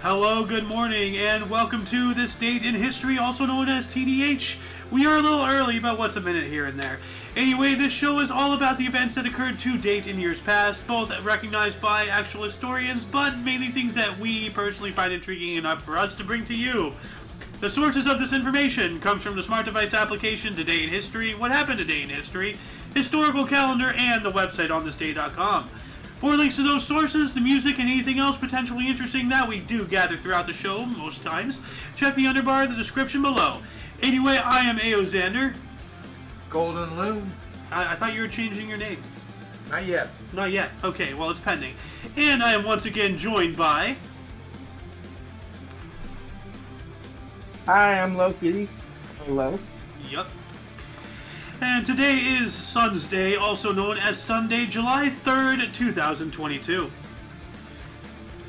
Hello, good morning, and welcome to This Date in History, also known as TDH. We are a little early, but what's a minute here and there? Anyway, this show is all about the events that occurred to date in years past, both recognized by actual historians, but mainly things that we personally find intriguing enough for us to bring to you. The sources of this information comes from the smart device application Today in History, What Happened Today in History, Historical Calendar, and the website onthisday.com. For links to those sources, the music, and anything else potentially interesting that we do gather throughout the show, most times, check the underbar in the description below. Anyway, I am A.O. Xander. Golden Loon. I thought you were changing your name. Not yet. Not yet. Okay, well, it's pending. And I am once again joined by... Hi, I'm Loki. Hello. Yup. And today is Sun's Day, also known as Sunday, July 3rd, 2022.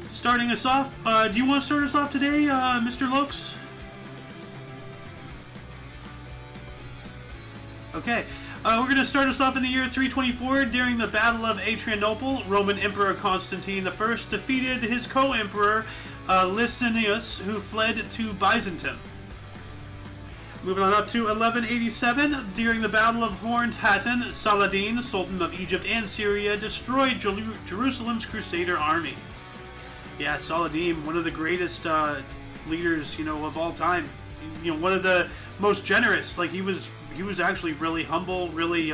Starting us off, do you want to start us off today, Mr. Lokes? Okay, we're going to start us off in the year 324. During the Battle of Adrianople, Roman Emperor Constantine I defeated his co-emperor Licinius, who fled to Byzantium. Moving on up to 1187, during the Battle of Horns Hattin, Saladin, Sultan of Egypt and Syria, destroyed Jerusalem's Crusader army. Yeah, Saladin, one of the greatest leaders, of all time. One of the most generous. Like he was actually really humble, really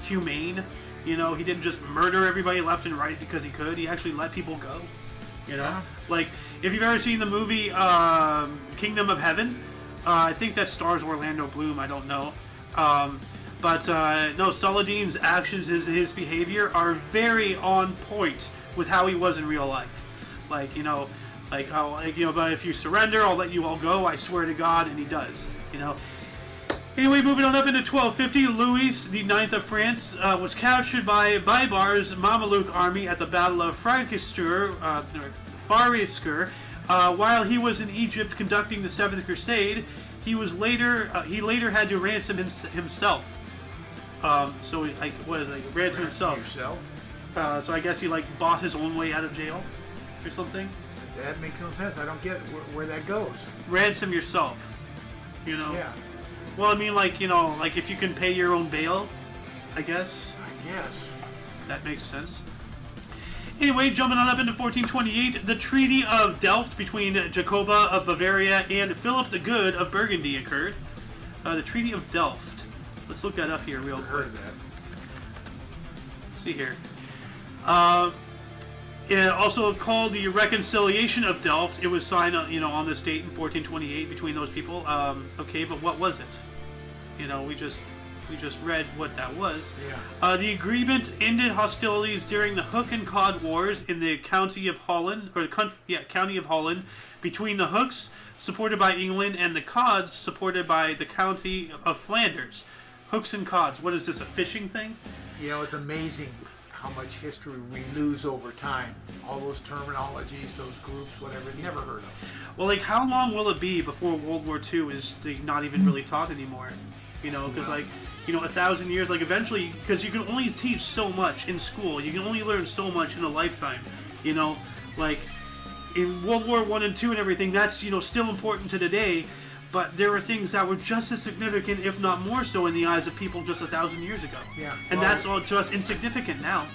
humane. He didn't just murder everybody left and right because he could. He actually let people go. Yeah. Like if you've ever seen the movie Kingdom of Heaven. I think that stars Orlando Bloom, I don't know. But no, Saladin's actions, his behavior are very on point with how he was in real life. But if you surrender, I'll let you all go, I swear to God, and he does, Anyway, moving on up into 1250, Louis IX of France was captured by Bibar's Mameluke army at the Battle of Farisker, while he was in Egypt conducting the Seventh Crusade. He later had to ransom himself. Ransom himself. So I guess he bought his own way out of jail or something. That makes no sense. I don't get where that goes. Ransom yourself. Yeah. Well, I mean, if you can pay your own bail, I guess. I guess. That makes sense. Anyway, jumping on up into 1428, the Treaty of Delft between Jacoba of Bavaria and Philip the Good of Burgundy occurred. The Treaty of Delft. Let's look that up here real quick. Heard of that. Let's see here. Also called the Reconciliation of Delft. It was signed, on this date in 1428 between those people. Okay, but what was it? We just read what that was. Yeah. The agreement ended hostilities during the Hook and Cod Wars in the County of Holland, County of Holland, between the Hooks, supported by England, and the Cods, supported by the County of Flanders. Hooks and Cods. What is this? A fishing thing? It's amazing how much history we lose over time. All those terminologies, those groups, whatever, never heard of. Well, how long will it be before World War II is not even really taught anymore? Because 1,000 years, eventually, because you can only teach so much in school. You can only learn so much in a lifetime. In World War I and II and everything, that's, still important to today. But there were things that were just as significant, if not more so, in the eyes of people just 1,000 years ago. Yeah. And that's all just insignificant now.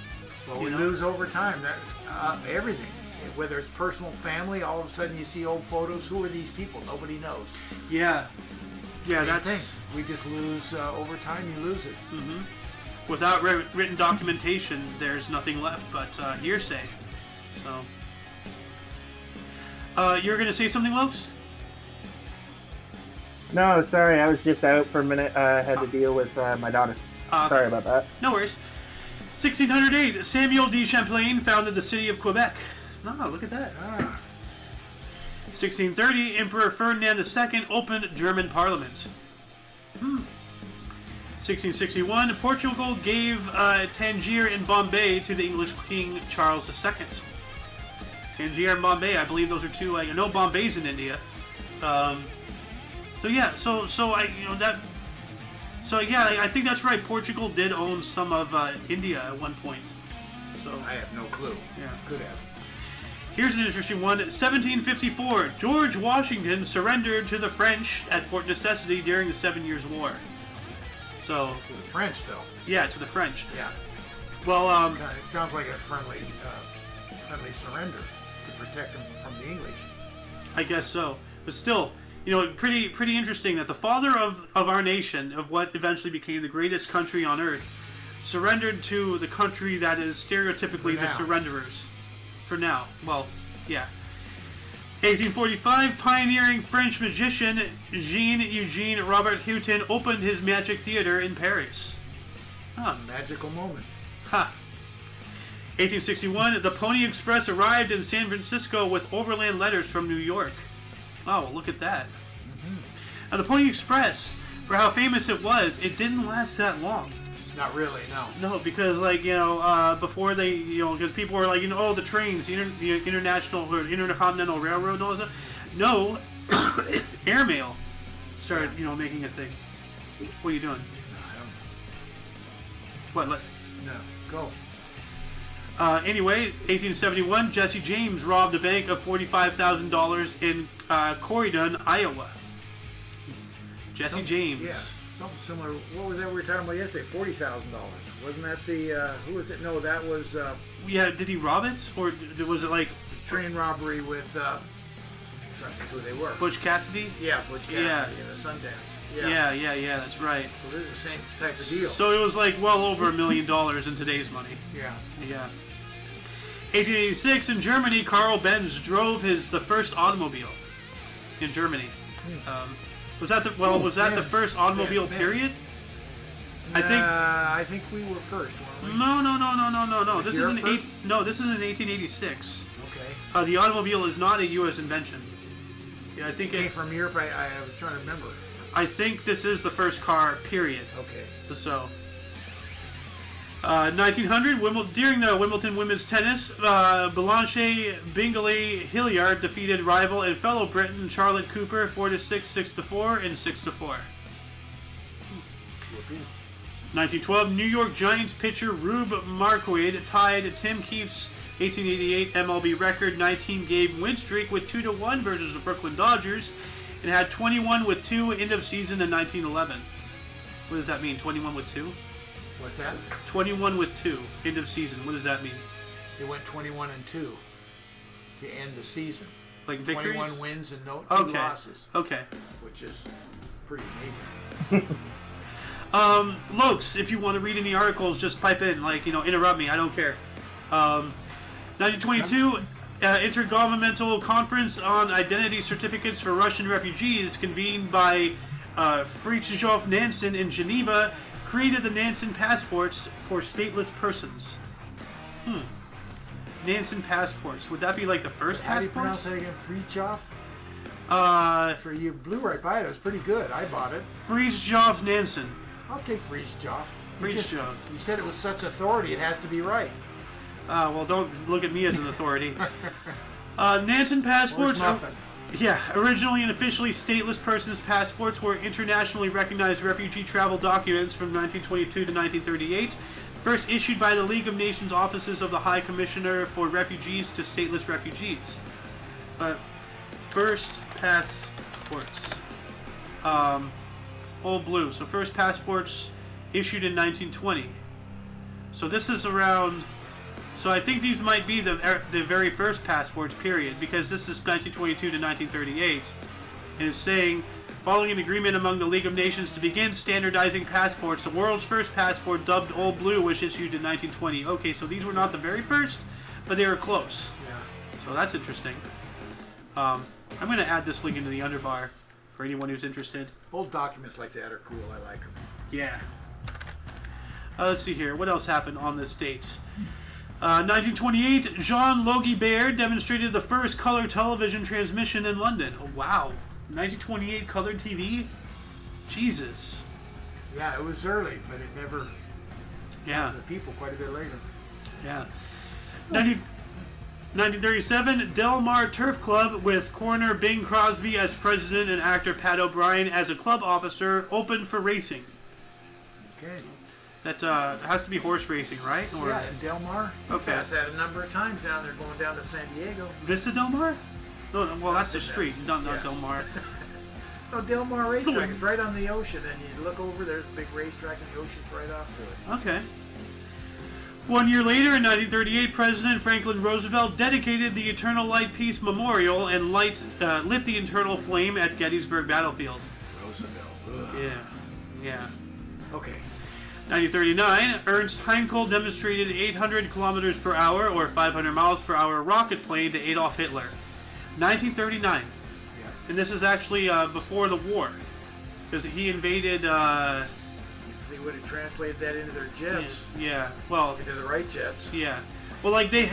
Well, we lose over time. Everything. Whether it's personal, family, all of a sudden you see old photos. Who are these people? Nobody knows. Yeah. Yeah, Same thing. We just lose over time. You lose it. Mm-hmm. Without written documentation, there's nothing left but hearsay. So, you're going to say something, Lokes? No, sorry, I was just out for a minute. I had to deal with my daughter. Sorry about that. No worries. 1608, Samuel de Champlain founded the city of Quebec. Oh, look at that. 1630, Emperor Ferdinand II opened German Parliament. 1661, Portugal gave Tangier in Bombay to the English King Charles II. Tangier and Bombay, I believe those are two. I know Bombay's in India. I think that's right. Portugal did own some of India at one point. So I have no clue. Yeah, could have. Here's an interesting one. 1754, George Washington surrendered to the French at Fort Necessity during the 7 Years' War. So To the French, though. yeah, to the French. Yeah. Well, It sounds like a friendly surrender to protect them from the English. I guess so. But still, pretty interesting that the father of our nation, of what eventually became the greatest country on earth, surrendered to the country that is stereotypically the surrenderers. For now. Well, yeah. 1845, pioneering French magician Jean-Eugène Robert Houghton opened his magic theater in Paris. Huh. Magical moment. Ha. 1861, the Pony Express arrived in San Francisco with overland letters from New York. Oh, look at that. Now, the Pony Express, for how famous it was, it didn't last that long. Not really, no. No, because, before they, because people were like, the trains, the international or intercontinental railroad and all that stuff. No, airmail started, making a thing. What are you doing? I don't What? No, go. Anyway, 1871, Jesse James robbed a bank of $45,000 in Corydon, Iowa. Jesse James. Yeah, something similar. What was that we were talking about yesterday? $40,000. Wasn't that the, who was it? No, that was... yeah, did he rob it? Or was it like... train robbery with, I'm trying to think who they were. Butch Cassidy? Yeah, Butch Cassidy and the Sundance. Yeah, that's right. So this is the same type of deal. So it was like well over $1 million in today's money. Yeah. 1886, in Germany, Carl Benz drove the first automobile in Germany. Was that the first automobile period? I think we were first, weren't we? No. This is in first? This is in 1886. Okay. The automobile is not a U.S. invention. Yeah, I think It came from Europe. I was trying to remember. I think this is the first car. Period. Okay. So. 1900, during the Wimbledon women's tennis, Blanche Bingley Hilliard defeated rival and fellow Briton Charlotte Cooper 4-6, 6-4, and 6-4. 1912, New York Giants pitcher Rube Marquardt tied Tim Keefe's 1888 MLB record 19-game win streak with 2-1 versus the Brooklyn Dodgers, and had 21 with 2 end of season in 1911. What does that mean? 21 with 2? What's that? 21 with 2 end of season. What does that mean? They went 21-2 to end the season. Like victories? 21 wins and no 2 losses. Okay. Which is pretty amazing. Lokes, if you want to read any articles, just pipe in. Interrupt me. I don't care. 1922, Intergovernmental Conference on Identity Certificates for Russian Refugees, convened by Fridtjof Nansen in Geneva, created the Nansen passports for stateless persons. Nansen passports. Would that be like the first How do you passports? pronounce that again? Fridtjof? For You blew right by it. It was pretty good. I bought it. Fridtjof Nansen. I'll take Fridtjof. Fridtjof. You said it was such authority. It has to be right. Well, don't look at me as an authority. Nansen passports. Where's Muffin? Yeah, originally and officially stateless persons' passports were internationally recognized refugee travel documents from 1922 to 1938, first issued by the League of Nations offices of the High Commissioner for Refugees to stateless refugees. First passports. Old blue. So first passports issued in 1920. So this is around... So I think these might be the very first passports, period, because this is 1922 to 1938, and it's saying, following an agreement among the League of Nations to begin standardizing passports, the world's first passport, dubbed Old Blue, was issued in 1920. Okay, so these were not the very first, but they were close. Yeah. So that's interesting. I'm going to add this link into the underbar for anyone who's interested. Old documents like that are cool. I like them. Yeah. Let's see here. What else happened on this date? 1928, Jean Logie Baird demonstrated the first color television transmission in London. Oh, wow. 1928 color TV? Jesus. Yeah, it was early, but it never got to the people quite a bit later. Yeah. 1937, Del Mar Turf Club, with coroner Bing Crosby as president and actor Pat O'Brien as a club officer, opened for racing. Okay. That has to be horse racing, right? Or Yeah, in Del Mar. Okay. Passed that a number of times down there going down to San Diego. Vista Del Mar? No, well, that's the Vista. street, not Yeah. Del Mar. No, Del Mar racetrack. It's right on the ocean, and you look over, there's a big racetrack, and the ocean's right off to it. Okay. 1 year later, in 1938, President Franklin Roosevelt dedicated the Eternal Light Peace Memorial and lit the eternal flame at Gettysburg Battlefield. Roosevelt. Ugh. Yeah. Okay. 1939, Ernst Heinkel demonstrated 800 kilometers per hour or 500 miles per hour rocket plane to Adolf Hitler. 1939. Yeah. And this is actually before the war. Because he invaded... If they would have translated that into their jets, well, into the right jets. yeah. Well, like they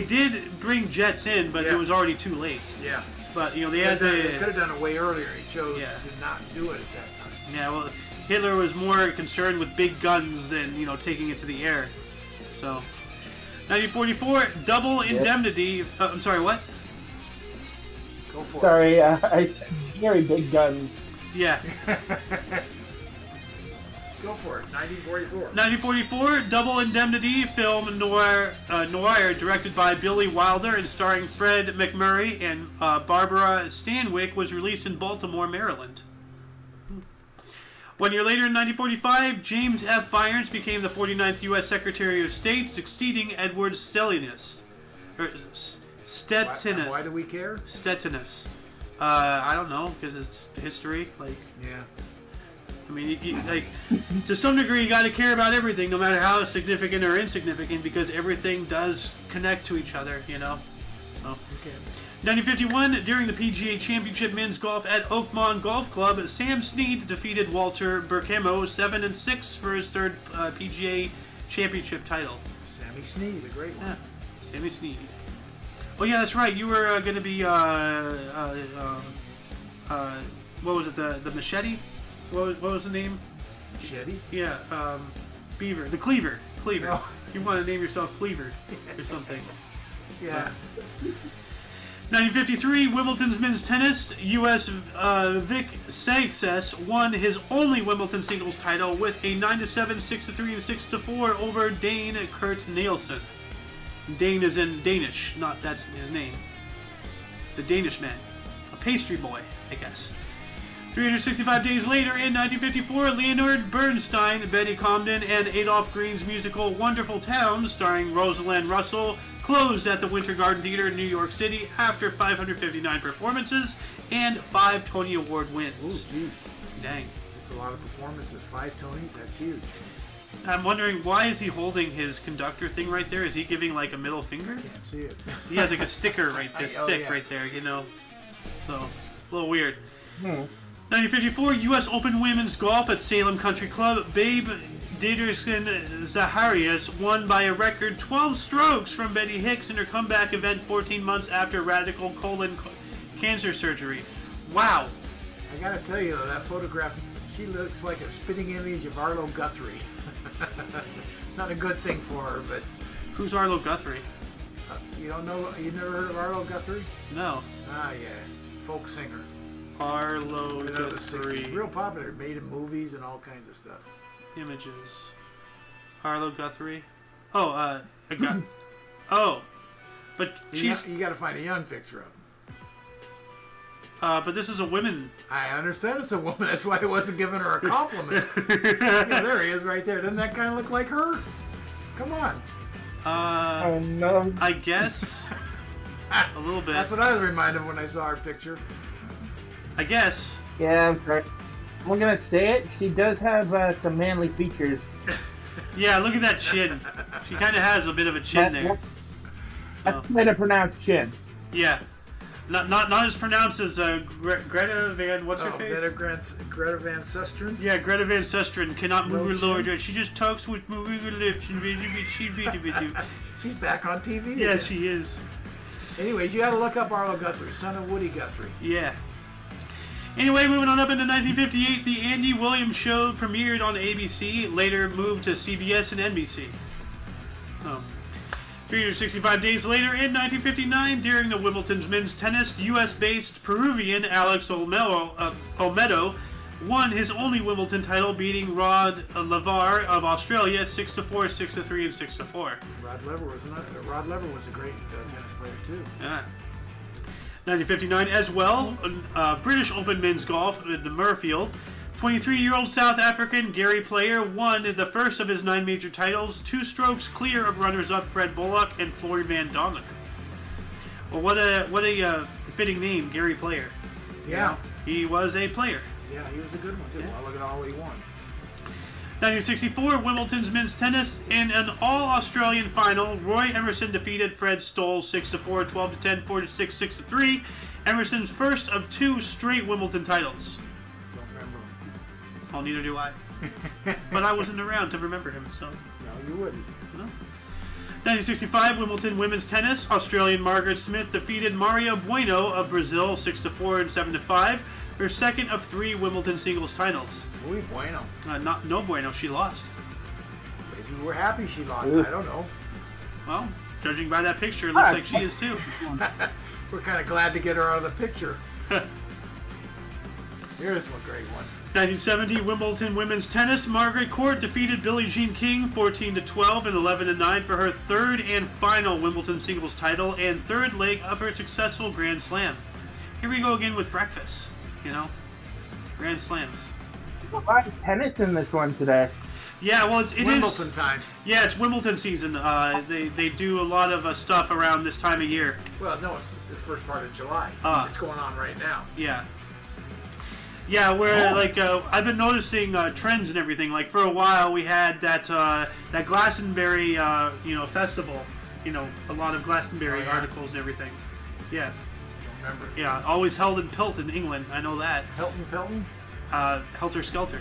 did bring jets in, but Yeah. it was already too late. Yeah. But, they They had could the... have done it way earlier. He chose Yeah. to not do it at that time. Yeah, well, Hitler was more concerned with big guns than, taking it to the air. So, 1944, double indemnity... I'm sorry, what? Go for it. Sorry, I said very big guns. Yeah. Go for it. 1944. 1944, double indemnity film noir, directed by Billy Wilder and starring Fred McMurray and Barbara Stanwyck, was released in Baltimore, Maryland. 1 year later, in 1945, James F. Byrnes became the 49th U.S. Secretary of State, succeeding Edward Stellinus. Stettinus. Why do we care? Stettinus. I don't know, because it's history. Yeah. I mean, to some degree, you got to care about everything, no matter how significant or insignificant, because everything does connect to each other, So. Okay. 1951, during the PGA Championship Men's Golf at Oakmont Golf Club, Sam Snead defeated Walter Berkemo 7-6 for his third PGA Championship title. Sammy Snead, a great one. Yeah, Sammy Snead. Oh yeah, that's right. You were going to be what was it? The machete? What was the name? Machete? Yeah, Beaver. The Cleaver. Oh. You want to name yourself Cleaver or something. Yeah. 1953, Wimbledon's men's tennis. U.S. Vic Sanchez won his only Wimbledon singles title with a 9-7, 6-3, and 6-4 over Dane Kurt Nielsen. Dane is in Danish, not that's his name. It's a Danish man. A pastry boy, I guess. 365 days later, in 1954, Leonard Bernstein, Betty Comden, and Adolph Green's musical Wonderful Town, starring Rosalind Russell, closed at the Winter Garden Theater in New York City after 559 performances and 5 Tony Award wins. Ooh, jeez. Dang. That's a lot of performances. 5 Tonys, that's huge. I'm wondering, why is he holding his conductor thing right there? Is he giving like a middle finger? Can't see it. He has like a sticker right there, Yeah. right there, So, a little weird. 1954, U.S. Open Women's Golf at Salem Country Club. Babe Didrikson Zacharias won by a record 12 strokes from Betty Hicks in her comeback event 14 months after radical colon cancer surgery. Wow. I gotta tell you, though, that photograph, she looks like a spitting image of Arlo Guthrie. Not a good thing for her, but... Who's Arlo Guthrie? You don't know, you never heard of Arlo Guthrie? No. Ah, yeah. Folk singer. Arlo Right out of the 60s. Guthrie. Real popular. Made in movies and all kinds of stuff. Images. Arlo Guthrie. Oh, I got... Oh. But she's... You gotta find a young picture of him. But this is a woman. I understand it's a woman. That's why I wasn't giving her a compliment. Yeah, there he is right there. Doesn't that kind of look like her? Come on. Oh no. I guess a little bit. That's what I was reminded of when I saw her picture. I guess. Yeah, I'm sorry. I'm gonna say it. She does have some manly features. Yeah, look at that chin. She kind of has a bit of a chin there. That's the way to pronounce chin. Yeah. Not as pronounced as Greta Van... What's her face? Greta Van Susteren? Yeah, Greta Van Susteren cannot move No her lower chin. jaw. She just talks with moving her lips. And She's back on TV. yeah, again. she is. Anyways, you had to look up Arlo Guthrie, son of Woody Guthrie. Yeah. Anyway, moving on up into 1958, the Andy Williams Show premiered on ABC, later moved to CBS and NBC. 365 days later, in 1959, during the Wimbledon's men's tennis, U.S.-based Peruvian Alex Olmedo won his only Wimbledon title, beating Rod Laver of Australia 6-4, 6-3, and 6-4. Rod Laver was a great tennis player too. Yeah. 1959 as well, British Open men's golf at the Murfield. 23-year-old South African Gary Player won the first of his 9 major titles, 2 strokes clear of runners-up Fred Bullock and Floyd Van Donk. Well, what a fitting name, Gary Player. Yeah. He was a player. Yeah, he was a good one too. Well, look at all he won. 1964, Wimbledon's men's tennis. In an all-Australian final, Roy Emerson defeated Fred Stoll 6-4, 12-10, 4-6, 6-3. Emerson's first of 2 straight Wimbledon titles. Don't remember him. Well, neither do I. But I wasn't around to remember him, so... No, you wouldn't. No. 1965, Wimbledon women's tennis. Australian Margaret Smith defeated Maria Bueno of Brazil 6-4 and 7-5. Her second of 3 Wimbledon singles titles. Muy bueno. No bueno, she lost. Maybe we're happy she lost. Ooh. I don't know. Well, judging by that picture, it looks like she is too. We're kind of glad to get her out of the picture. Here's one great one. 1970, Wimbledon women's tennis. Margaret Court defeated Billie Jean King 14-12 and 11-9 for her third and final Wimbledon singles title and third leg of her successful Grand Slam. Here we go again with breakfast. You know, Grand Slams. A lot of tennis in this one today. Yeah, well, it Wimbledon is. time. Yeah, it's Wimbledon season. They do a lot of stuff around this time of year. Well, no, it's the first part of July. It's going on right now. Yeah. Yeah, where I've been noticing trends and everything. Like for a while, we had that Glastonbury festival. You know, a lot of Glastonbury articles and everything. Yeah. Remember? Yeah, always held in Pilton, England. I know that. Pelton? Helter Skelter.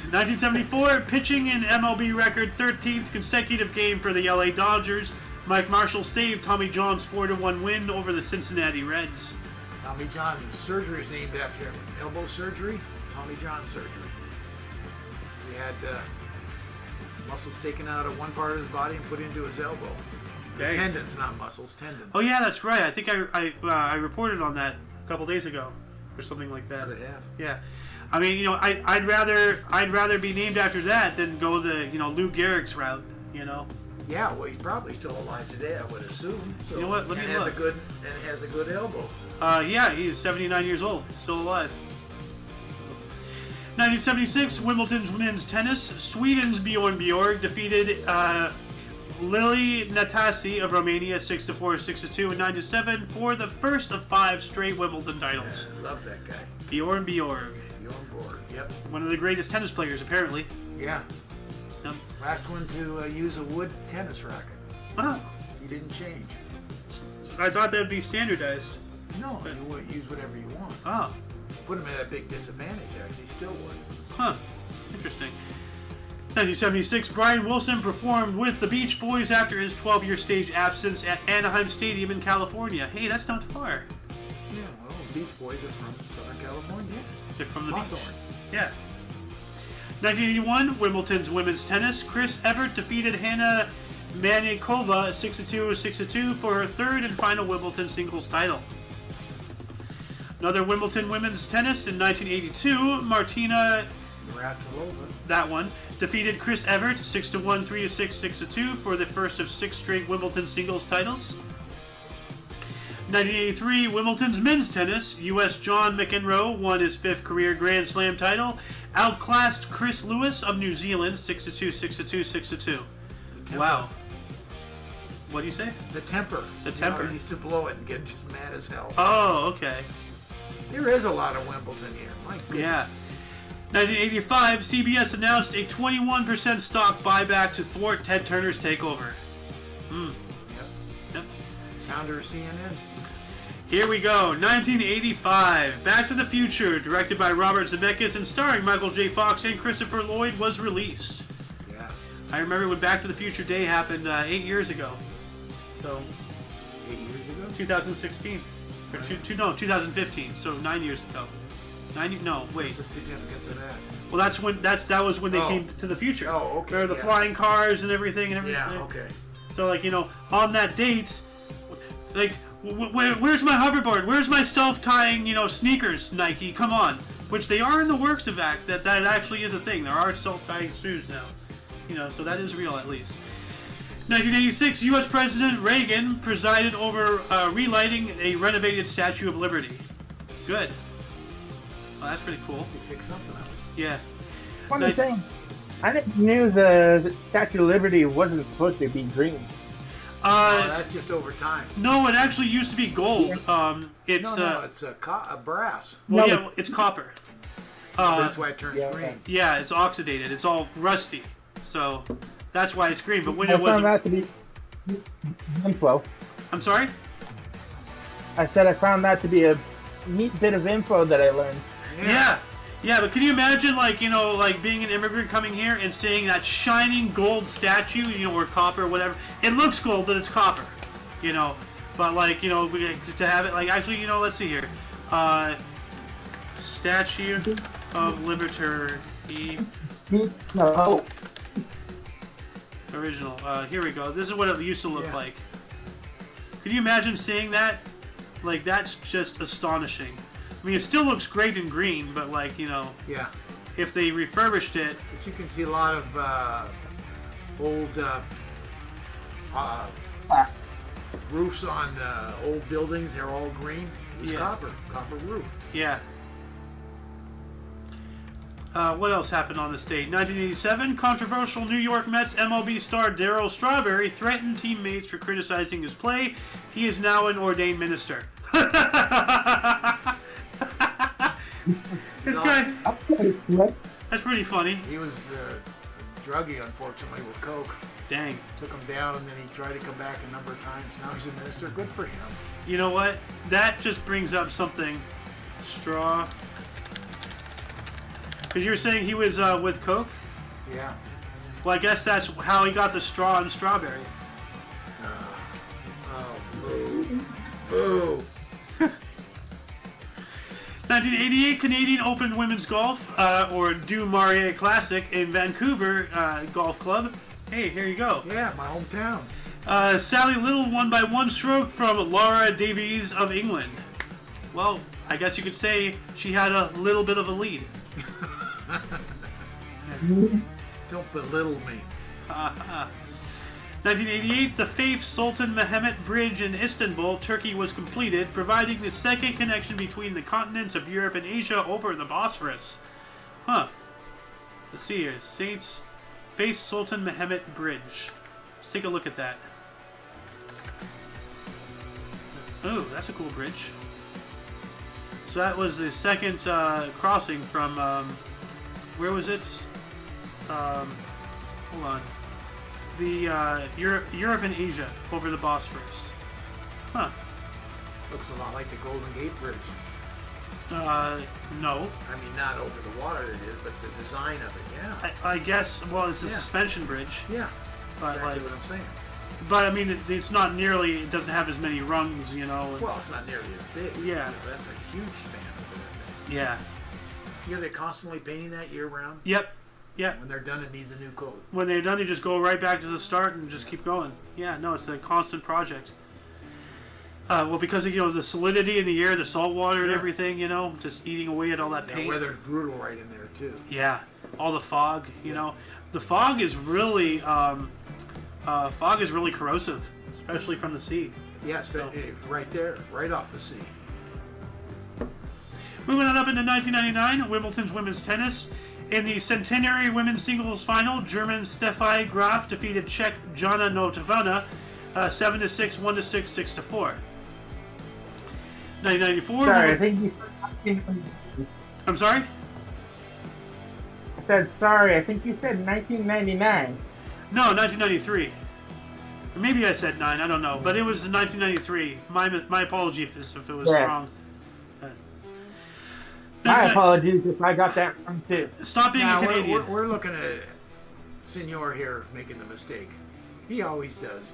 1974, pitching an MLB record 13th consecutive game for the LA Dodgers. Mike Marshall saved Tommy John's 4-1 win over the Cincinnati Reds. Tommy John surgery is named after him. Elbow surgery, Tommy John surgery. He had muscles taken out of one part of his body and put into his elbow. Dang. Tendons, not muscles, tendons. Oh yeah, that's right. I think I reported on that a couple days ago, or something like that. Could have. Yeah, I mean, you know, I'd rather be named after that than go the Lou Gehrig's route. You know. Yeah, well, he's probably still alive today, I would assume. So, you know what? Let me look. Has a good elbow. Yeah, he's 79 years old, still alive. 1976, Wimbledon's men's tennis. Sweden's Bjorn Borg defeated Lili Natasi of Romania 6-4, 6-2, and 9-7 for the first of 5 straight Wimbledon titles. I love that guy. Bjorn Borg. Bjorn Borg, yep. One of the greatest tennis players, apparently. Yeah. Yep. Last one to use a wood tennis racket. Oh. He didn't change. I thought that would be standardized. No, you would use whatever you want. Oh. Put him at a big disadvantage, actually. Still would. Huh. Interesting. 1976, Brian Wilson performed with the Beach Boys after his 12-year stage absence at Anaheim Stadium in California. Hey, that's not far. Yeah, well, the Beach Boys are from Southern California. They're from the Hawthorne. beach. Yeah. 1981, Wimbledon's women's tennis. Chris Evert defeated Hannah Manikova 6-2, 6-2 for her third and final Wimbledon singles title. Another Wimbledon women's tennis in 1982, Martina Navratilova. That one defeated Chris Evert 6-1, 3-6, 6-2 for the first of 6 straight Wimbledon singles titles. 1983, Wimbledon's men's tennis. U.S. John McEnroe won his 5th career Grand Slam title, outclassed Chris Lewis of New Zealand 6-2, 6-2, 6-2. Wow. What do you say? The temper. The temper. He used to blow it and get just mad as hell. Oh, okay. There is a lot of Wimbledon here. My goodness. Yeah. 1985, CBS announced a 21% stock buyback to thwart Ted Turner's takeover. Yep. Founder of CNN. Here we go. 1985, Back to the Future, directed by Robert Zemeckis and starring Michael J. Fox and Christopher Lloyd, was released. Yeah. I remember when Back to the Future Day happened 8 years ago. So, 8 years ago? 2016. Or 2015. So 9 years ago. No, wait. What's the significance of that? Well, that was when they came to the future. Oh, okay. There were the flying cars and everything. Yeah, okay. So, on that date, where's my hoverboard? Where's my self-tying, sneakers, Nike? Come on. which they are in the works of that actually is a thing. There are self-tying shoes now, so that is real at least. 1986, U.S. President Reagan presided over relighting a renovated Statue of Liberty. Good. Well, that's pretty cool. He fixed something up. Yeah. Funny thing, I didn't knew the Statue of Liberty wasn't supposed to be green. That's just over time. No, it actually used to be gold. It's it's a brass. Well, No. yeah, it's copper. That's why it turns green. Yeah, it's oxidated. It's all rusty. So that's why it's green. But when I it was, found that to be info. I'm sorry. I said I found that to be a neat bit of info that I learned. Yeah, but can you imagine, like being an immigrant coming here and seeing that shining gold statue, or copper, or whatever? It looks gold, but it's copper, But to have it, actually, let's see here. Statue of Liberty No. original. Here we go. This is what it used to look like. Can you imagine seeing that? That's just astonishing. I mean, it still looks great in green, but Yeah. if they refurbished it, But you can see a lot of old roofs on old buildings. They're all green. It was copper roof. yeah. What else happened on this date? 1987, controversial New York Mets MLB star Darryl Strawberry threatened teammates for criticizing his play. He is now an ordained minister. This guy. That's pretty funny. He was druggy, unfortunately, with coke. Dang. Took him down, and then he tried to come back a number of times. Now he's a minister. Good for him. You know what? That just brings up something. Straw. Because you were saying he was with coke? Yeah. Well, I guess that's how he got the straw and strawberry. Boo. 1988 Canadian Open Women's Golf, or Du Maurier Classic in Vancouver Golf Club. Hey, here you go. Yeah, my hometown. Sally Little won by one stroke from Laura Davies of England. Well, I guess you could say she had a little bit of a lead. Don't belittle me. 1988, the Faith Sultan Mehmet Bridge in Istanbul, Turkey was completed, providing the second connection between the continents of Europe and Asia over the Bosphorus. Huh. Let's see here. Faith Sultan Mehmet Bridge. Let's take a look at that. Oh, that's a cool bridge. So that was the second crossing from, where was it? Hold on. The Europe and Asia over the Bosphorus. Huh. Looks a lot like the Golden Gate Bridge. No. I mean, not over the water it is, but the design of it, yeah. I guess, well, it's a suspension bridge. Yeah, But exactly what I'm saying. But I mean, it's not nearly, it doesn't have as many rungs, Well, it's not nearly as big. Yeah. But that's a huge span over that thing. Yeah. Yeah, they're constantly painting that year round. Yep. Yeah. When they're done, it needs a new coat. When they're done, you just go right back to the start and just keep going. Yeah, no, it's a constant project. Well, because of, the solidity in the air, the salt water and everything, just eating away at all that paint. The weather's brutal right in there, too. Yeah. All the fog, The fog is really, corrosive, especially from the sea. Yes, so. Right there, right off the sea. Moving on up into 1999, Wimbledon's women's tennis. In the centenary women's singles final, German Steffi Graf defeated Czech Jana Notovana 7-6, 1-6, 6-4. 1994. Sorry, I think you. I'm sorry? I said sorry. I think you said 1999. No, 1993. Or maybe I said 9. I don't know, but it was 1993. My apology if it was wrong. My apologies if I got that wrong too. Stop being a Canadian. We're looking at Senor here making the mistake. He always does.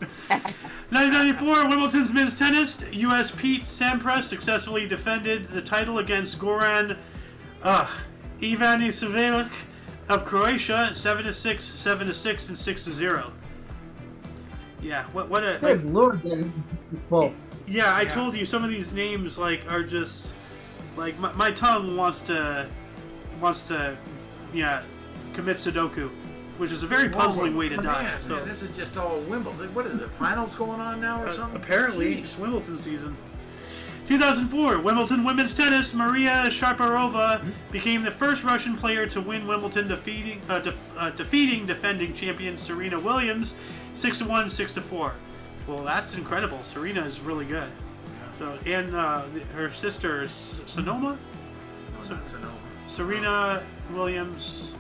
1994, Wimbledon's men's tennis. U.S. Pete Sampras successfully defended the title against Goran Ivanisevic of Croatia, 7-6, 7-6, and 6-0. Yeah, what a... Good Lord, well, Yeah, I told you some of these names are just Like my tongue wants to, yeah, commit Sudoku, which is a very puzzling way to die. Man, So this is just all Wimbledon. What is it? Finals going on now or something? apparently, Jeez. it's Wimbledon season. 2004, Wimbledon women's tennis. Maria Sharapova became the first Russian player to win Wimbledon, defeating defending champion Serena Williams 6-1, 6-4. Well, that's incredible. Serena is really good. So, and her sister is Sonoma. No, not Sonoma. Serena Williams.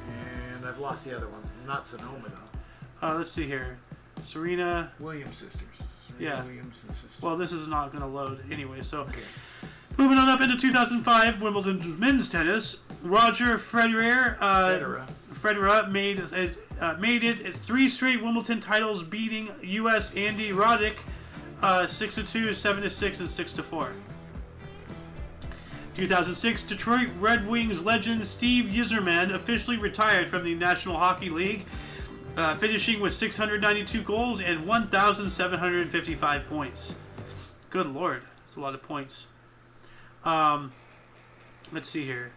And I've lost the other one. Not Sonoma though. Let's see here. Serena Williams sisters. Serena Yeah. Williams and sisters. Well, this is not going to load anyway, so... Okay. Moving on up into 2005, Wimbledon men's tennis. Roger Federer made it its 3 straight Wimbledon titles, beating U.S. Andy Roddick 6-2, 7-6, and 6-4. 2006, Detroit Red Wings legend Steve Yzerman officially retired from the National Hockey League, finishing with 692 goals and 1,755 points. Good lord, that's a lot of points. Let's see here.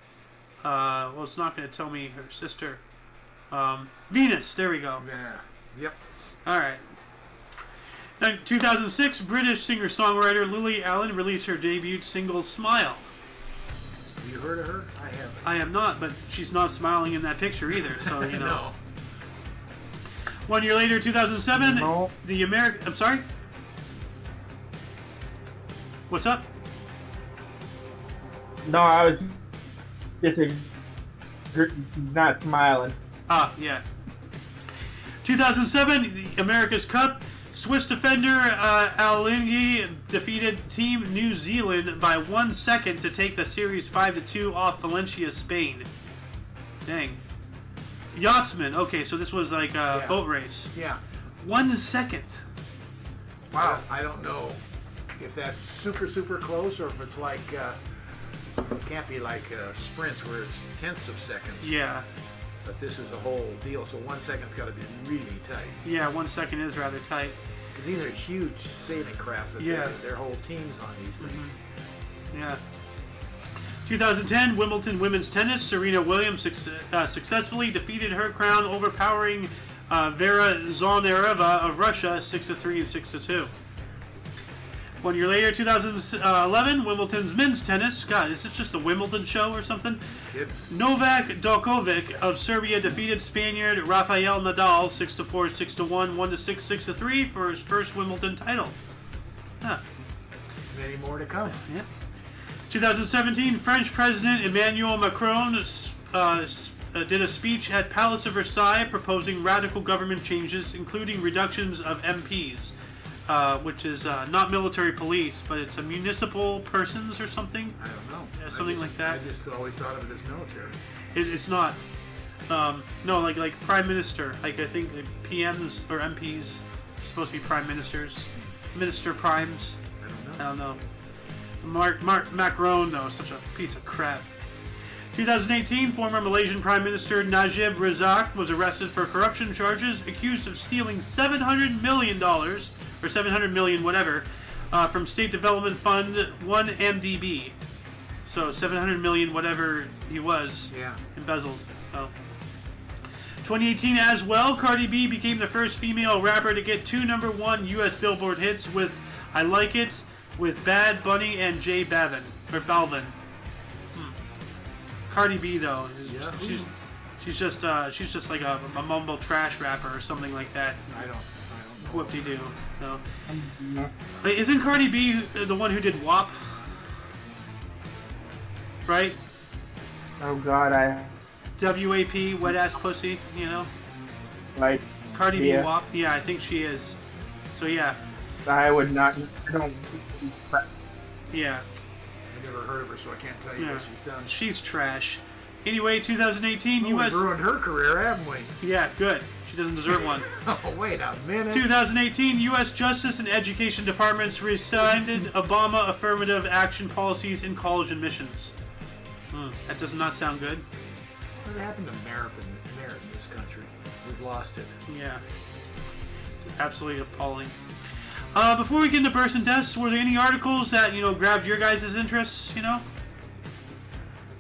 Well, it's not going to tell me her sister. Venus, there we go. Yeah. Yep. All right. Now, 2006, British singer-songwriter Lily Allen released her debut single, Smile. Have you heard of her? I haven't. I have not, but she's not smiling in that picture either, so, you know. No. 1 year later, 2007, No. the American... I'm sorry? What's up? No, I was just not smiling. Ah, yeah. 2007, the America's Cup. Swiss defender Alingi defeated Team New Zealand by 1 second to take the series 5-2 off Valencia, Spain. Dang. Yachtsman. Okay, so this was like a boat race. Yeah. 1 second. Wow. I don't know if that's super close or if it's like it can't be like sprints where it's tenths of seconds. Yeah. But this is a whole deal, so 1 second's got to be really tight. Yeah, 1 second is rather tight. Because these are huge sailing crafts. That Yeah. their whole teams on these things. Yeah. 2010, Wimbledon women's tennis. Serena Williams successfully defeated her crown, overpowering Vera Zvonareva of Russia 6-3 and 6-2. 1 year later, 2011, Wimbledon's men's tennis. God, is this just a Wimbledon show or something? Kid. Novak Djokovic of Serbia defeated Spaniard Rafael Nadal 6-4, 6-1, 1-6, 6-3 for his first Wimbledon title. Huh. Many more to come. Yeah. 2017, French President Emmanuel Macron did a speech at Palace of Versailles proposing radical government changes, including reductions of MPs, which is not military police, but it's a municipal persons or something. I don't know. Yeah, something like that. I just always thought of it as military. It's not. No, like prime minister. Like I think like PMs or MPs are supposed to be prime ministers, minister primes. I don't know. I don't know. Macron, though, such a piece of crap. 2018, former Malaysian Prime Minister Najib Razak was arrested for corruption charges, accused of stealing $700 million, or 700 million whatever, from State Development Fund 1MDB. So 700 million whatever he was embezzled. Oh. 2018 as well, Cardi B became the first female rapper to get 2 #1 U.S. Billboard hits with I Like It, with Bad Bunny and J Balvin. Cardi B though, she's just like a mumble trash rapper or something like that. I don't know. Whoop-de-doo. No. Wait, isn't Cardi B the one who did WAP? Right? Oh God, WAP, wet ass pussy. You know. like Cardi B WAP. Yeah, I think she is. So yeah. I would not. I don't. Yeah. I've never heard of her, so I can't tell you what she's done. She's trash. Anyway, 2018 U.S. We've ruined her career, haven't we? Yeah, good. She doesn't deserve one. Oh, wait a minute. 2018 U.S. Justice and Education Departments rescinded Obama affirmative action policies in college admissions. That does not sound good. What happened to merit in this country? We've lost it. Yeah. It's absolutely appalling. Before we get into births and deaths, were there any articles that, grabbed your guys' interests,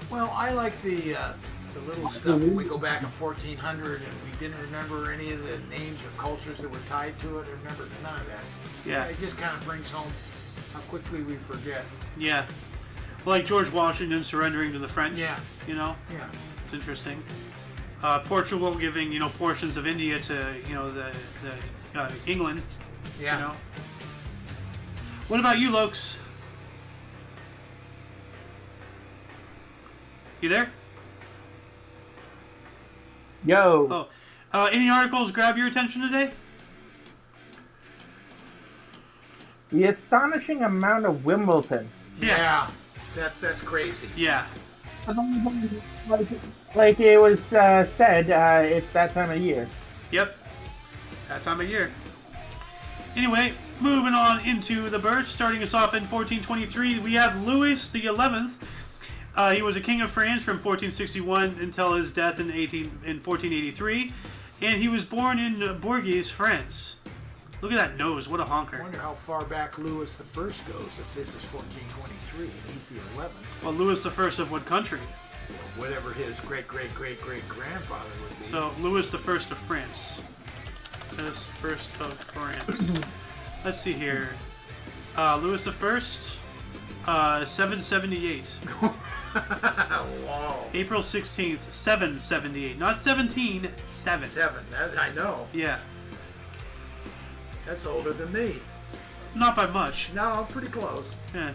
Well, I like the little stuff when we go back in 1400 and we didn't remember any of the names or cultures that were tied to it. I remember none of that. Yeah. It just kind of brings home how quickly we forget. Yeah. Like George Washington surrendering to the French. Yeah. You know? Yeah. It's interesting. Portugal giving, portions of India to, the England. Yeah. You know? What about you, Lokes? You there? Yo. Oh. Any articles grab your attention today? The astonishing amount of Wimbledon. Yeah. That's crazy. Yeah. Like it was said, it's that time of year. Yep. That time of year. Anyway, moving on into the births, starting us off in 1423, we have Louis the 11th. He was a king of France from 1461 until his death in 1483, and he was born in Bourges, France. Look at that nose, what a I honker. wonder how far back Louis the First goes if this is 1423 and he's the 11th. Well, Louis the First of what country? Or whatever his great-great-great-great-grandfather would be. So, Louis the First of France. First of France. Let's see here. Louis the First, 778. Wow. April 16th, 778. Not 17, 7. 7. That, I know. Yeah. That's older than me. Not by much. No, pretty close. Yeah.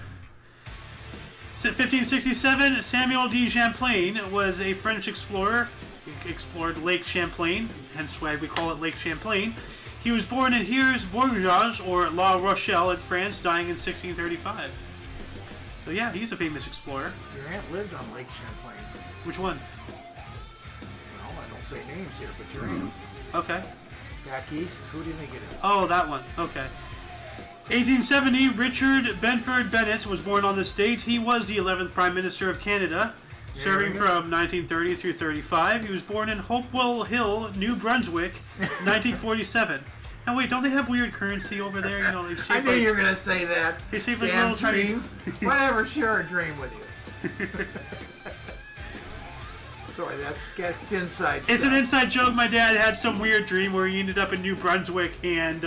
1567, Samuel de Champlain was a French explorer. He explored Lake Champlain, hence why we call it Lake Champlain. He was born in Hers, Bourges, or La Rochelle in France, dying in 1635. So yeah, he's a famous explorer. Your aunt lived on Lake Champlain. Which one? Well, I don't say names here, but your aunt. Okay. Back east, who do you think it is? Oh, that one. Okay. 1870, Richard Benford Bennett was born on this date. He was the 11th Prime Minister of Canada, serving from 1930 through 35. He was born in Hopewell Hill, New Brunswick, 1947. And wait, don't they have weird currency over there? You know, I knew you were going to say that. They shape like Damn little tiny. dream. Whatever, share a dream with you. Sorry, that's inside stuff. It's an inside joke. My dad had some weird dream where he ended up in New Brunswick and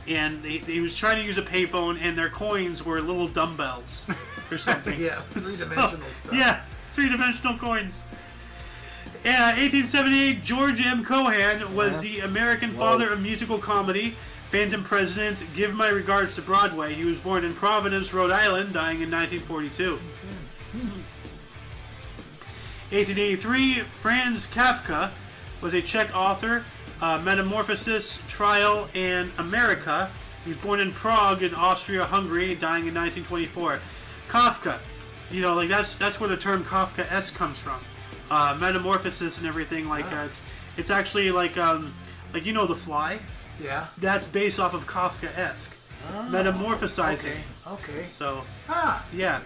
he was trying to use a payphone and their coins were little dumbbells or something. Yeah, three-dimensional stuff. Yeah, three-dimensional coins. 1878, George M. Cohan was the American father of musical comedy, Phantom President, Give My Regards to Broadway. He was born in Providence, Rhode Island, dying in 1942. 1883, Franz Kafka was a Czech author, Metamorphosis, Trial, and America. He was born in Prague in Austria-Hungary, dying in 1924. Kafka, that's where the term Kafkaesque comes from. Metamorphosis and everything like that. It's actually like The Fly. Yeah. That's based off of Kafkaesque. Metamorphosizing. Okay. So. Yeah.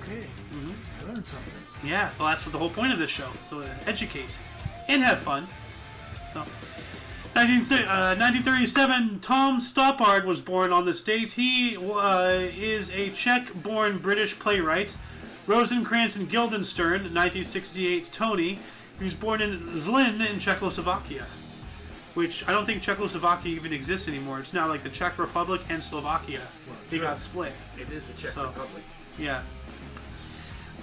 Okay. Mm-hmm. I learned something. Yeah. Well, that's the whole point of this show. So educate and have fun. So. 1937, Tom Stoppard was born on this date. He is a Czech-born British playwright. Rosencrantz and Guildenstern, 1968, Tony. He was born in Zlin in Czechoslovakia, which I don't think Czechoslovakia even exists anymore. It's now like the Czech Republic and Slovakia. They got split. It is the Czech Republic. Yeah.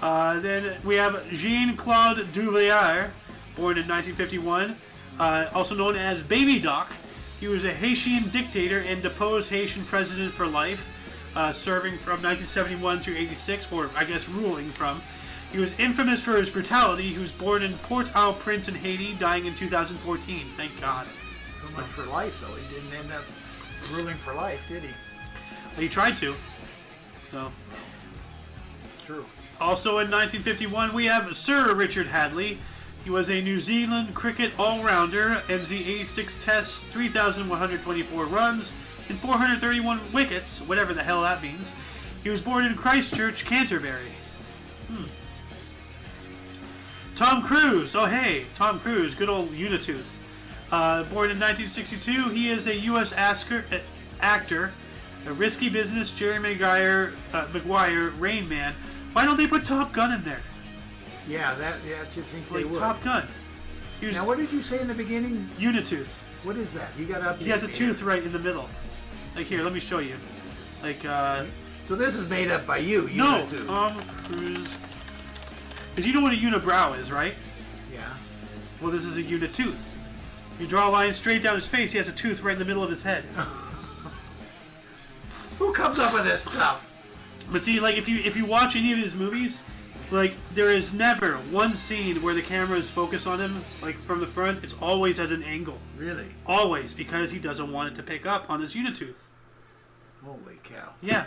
Then we have Jean-Claude Duvalier, born in 1951, also known as Baby Doc. He was a Haitian dictator and deposed Haitian president for life. Serving from 1971 through 86, or I guess ruling from. He was infamous for his brutality. He was born in Port-au-Prince in Haiti, dying in 2014. Thank God. So much for life, though. He didn't end up ruling for life, did he? He tried to. So. True. Also in 1951, we have Sir Richard Hadley. He was a New Zealand cricket all-rounder, MZ 86 tests, 3,124 runs, and 431 wickets, whatever the hell that means. He was born in Christchurch, Canterbury. Tom Cruise. Oh, hey, Tom Cruise, good old Unitooth. Born in 1962, he is a U.S. actor, a Risky Business, Jerry Maguire, Rain Man. Why don't they put Top Gun in there? Yeah, that you think they Like would. Top Gun. Now, what did you say in the beginning? Unitooth. What is that? You got up. He has a tooth right in the middle. Like here, let me show you. Like So this is made up by you. no, Unitooth. Tom Cruise. Because you know what a unibrow is, right? Yeah. Well, this is a unitooth. You draw a line straight down his face. He has a tooth right in the middle of his head. Who comes up with this stuff? But see, like if you watch any of his movies, like there is never one scene where the camera is focused on him, like from the front. It's always at an angle. Really? Always, because he doesn't want it to pick up on his unitooth. Holy cow. Yeah,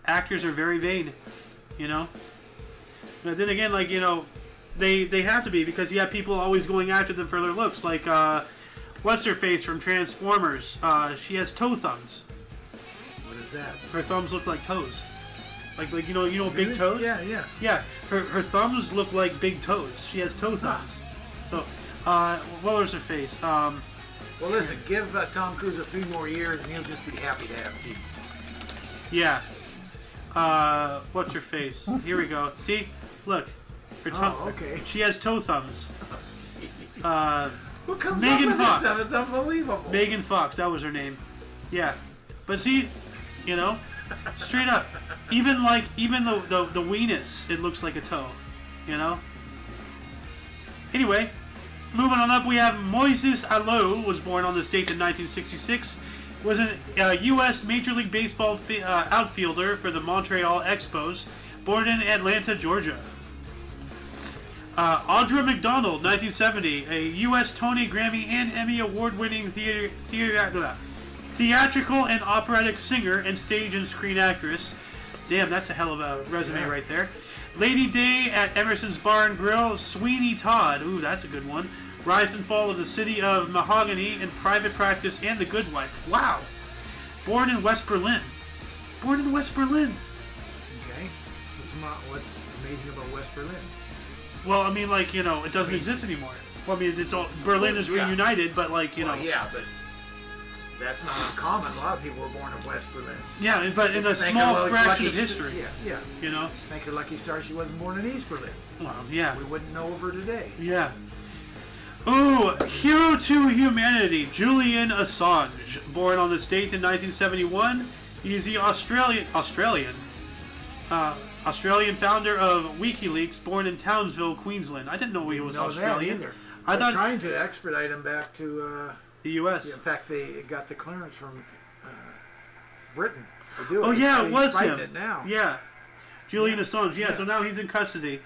actors are very vain, you know. But then again, like they have to be because you have people always going after them for their looks. Like what's her face from Transformers? She has toe thumbs. What is that? Her thumbs look like toes. Like big toes. Yeah, yeah. Yeah, her thumbs look like big toes. She has toe thumbs. So, what was her face? Well, listen, give Tom Cruise a few more years and he'll just be happy to have teeth. Yeah. What's her face? Here we go. See? Look. Her okay. She has toe thumbs. Who comes Megan up with Fox. this stuff? It's unbelievable. Megan Fox, that was her name. Yeah. But see, straight up. Even the weenus, it looks like a toe. Anyway, moving on up, we have Moises Alou, was born on this date in 1966. Was a U.S. Major League Baseball outfielder for the Montreal Expos, born in Atlanta, Georgia. Audra McDonald, 1970, a U.S. Tony, Grammy, and Emmy award-winning theatrical and operatic singer and stage and screen actress. Damn, that's a hell of a resume right there. Lady Day at Emerson's Bar and Grill. Sweeney Todd, ooh, that's a good one. Rise and Fall of the City of Mahogany and Private Practice and The Good Wife. Wow. Born in West Berlin. Born in West Berlin. Okay. What's amazing about West Berlin? Well, I mean, like, it doesn't exist anymore. Well, I mean, it's all Berlin is reunited, but like, Well, yeah, but that's not uncommon. A lot of people were born in West Berlin. Yeah, but in a small fraction of history. Yeah. Thank a lucky star she wasn't born in East Berlin. Well, yeah. We wouldn't know of her today. Yeah. Ooh, hero to humanity, Julian Assange, born on this date in 1971. He is the Australian founder of WikiLeaks, born in Townsville, Queensland. I didn't know he was Australian. Either. I thought trying to expedite him back to the U.S. In fact, they got the clearance from Britain to do it. Oh yeah, it was fighting him. It now. Yeah, Julian Assange. Yeah, so now he's in custody.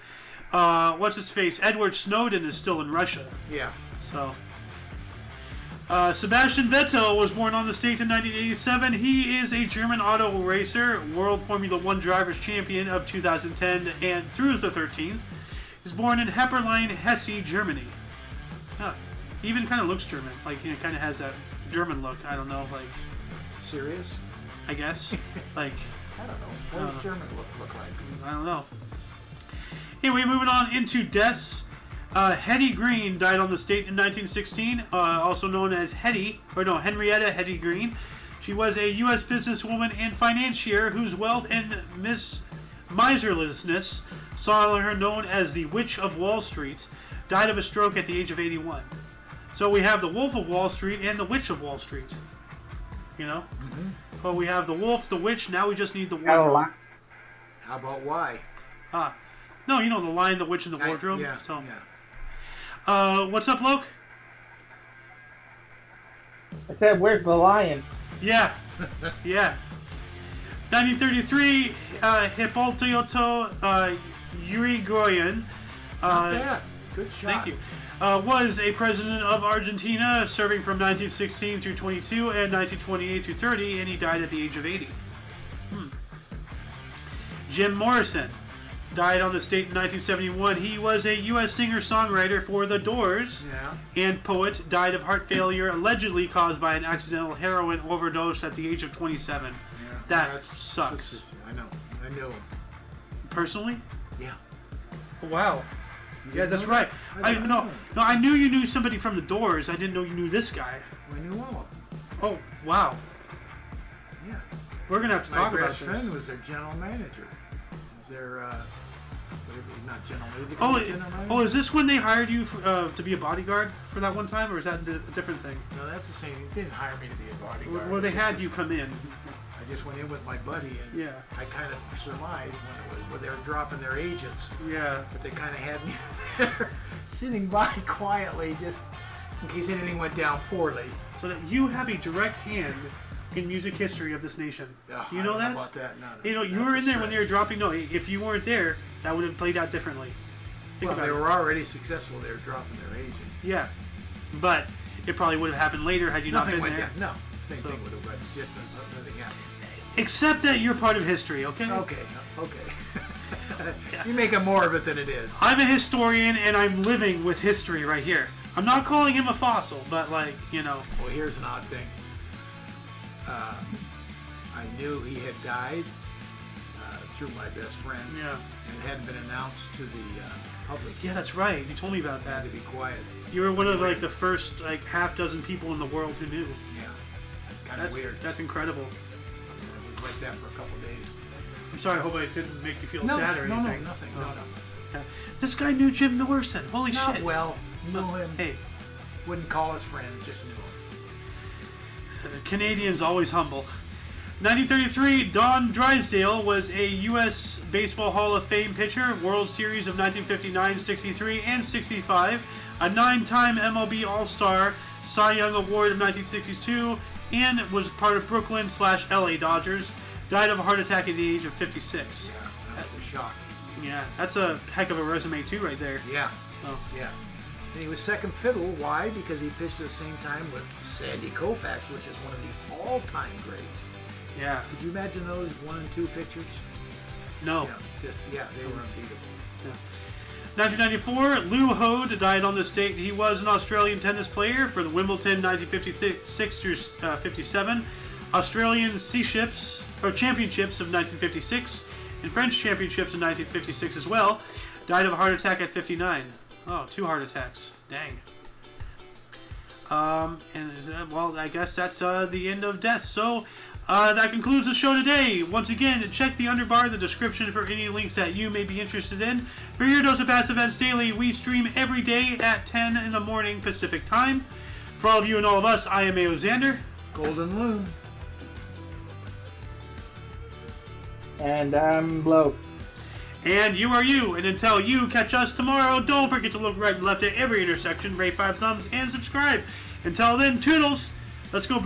What's his face? Edward Snowden is still in Russia. Yeah. So. Sebastian Vettel was born on this date in 1987. He is a German auto racer, World Formula One Drivers' Champion of 2010 and through the 13th. He was born in Hepperlein, Hesse, Germany. He even kind of looks German. Like, kind of has that German look. I don't know, like... Serious? I guess. Like... I don't know. What does German look like? I don't know. Anyway, moving on into deaths. Hetty Green died on this date in 1916, also known as Henrietta Hetty Green. She was a U.S. businesswoman and financier whose wealth and miserliness saw her known as the Witch of Wall Street. Died of a stroke at the age of 81. So we have the Wolf of Wall Street and the Witch of Wall Street. Mm-hmm. Well, we have the wolf, the witch. Now we just need the wardrobe. How about why? No, the Lion, the Witch, and the Wardrobe. Yeah. What's up, Loke? I said, where's the lion? Yeah. Yeah. 1933, Hippolyto Yrigoyen. Not bad. Good shot. Thank you. Was a president of Argentina, serving from 1916 through 22 and 1928 through 30, and he died at the age of 80. Jim Morrison died on this date in 1971. He was a U.S. singer-songwriter for The Doors and poet. Died of heart failure, allegedly caused by an accidental heroin overdose at the age of 27. Yeah, that sucks. I know. I knew him. Personally? Yeah. Wow. Yeah, that's right. I knew you knew somebody from The Doors. I didn't know you knew this guy. I knew all of them. Oh, wow. Yeah. We're going to have to talk about this. My best friend was their general manager. Was their Not General Move. Oh, is this when they hired you to be a bodyguard for that one time, or is that a different thing? No, that's the same. They didn't hire me to be a bodyguard. Well, they had you come in. I just went in with my buddy, and Yeah. I kind of surmised when they were dropping their agents. Yeah. But they kind of had me there, sitting by quietly, just in case anything went down poorly. So that you have a direct hand in music history of this nation. Do you know that? About that? No, You know, you were in there when they were dropping. No, if you weren't there, that would have played out differently. Think Well, about they it. were already successful. They were dropping their agent. Yeah, but it probably would have happened later had you Nothing not been went there. down. No, same thing would have. Just nothing happened. Except that you're part of history, okay? Okay. You make it more of it than it is. I'm a historian, and I'm living with history right here. I'm not calling him a fossil, but like, you know. Well, here's an odd thing. I knew he had died through my best friend. Yeah. And it hadn't been announced to the public. Yeah, that's right. You told me about I had that. to be quiet. You were one of like the first like half dozen people in the world who knew. Yeah. Kind of That's weird. That's incredible. It was like that for a couple of days. I'm sorry. I hope I didn't make you feel sad or anything. No, nothing. Oh. No. Yeah. This guy knew Jim Morrison. Holy Not shit. well. Knew him. Hey, Wouldn't call us friends. Just knew him. Canadians always humble. 1933, Don Drysdale was a U.S. Baseball Hall of Fame pitcher, World Series of 1959, 63, and 65, a 9-time MLB All-Star, Cy Young Award of 1962, and was part of Brooklyn/LA Dodgers. Died of a heart attack at the age of 56. Yeah, that was a shock. Yeah, that's a heck of a resume too, right there. Yeah. Oh. Yeah. And he was second fiddle. Why? Because he pitched at the same time with Sandy Koufax, which is one of the all-time greats. Yeah. Could you imagine those 1 and 2 pitchers? No. Yeah, they were unbeatable. 1994, Lou Hode died on this date. He was an Australian tennis player for the Wimbledon 1956 through 57, Australian Championships of 1956, and French Championships in 1956 as well. Died of a heart attack at 59. Oh, 2 heart attacks. Dang. Well, I guess that's the end of death. So, that concludes the show today. Once again, check the underbar in the description for any links that you may be interested in. For your dose of past events daily, we stream every day at 10 in the morning Pacific time. For all of you and all of us, I am A.O. Xander. Golden Loon. And I'm Bloke. And you are you. And until you catch us tomorrow, don't forget to look right and left at every intersection, rate 5 thumbs, and subscribe. Until then, toodles. Let's go.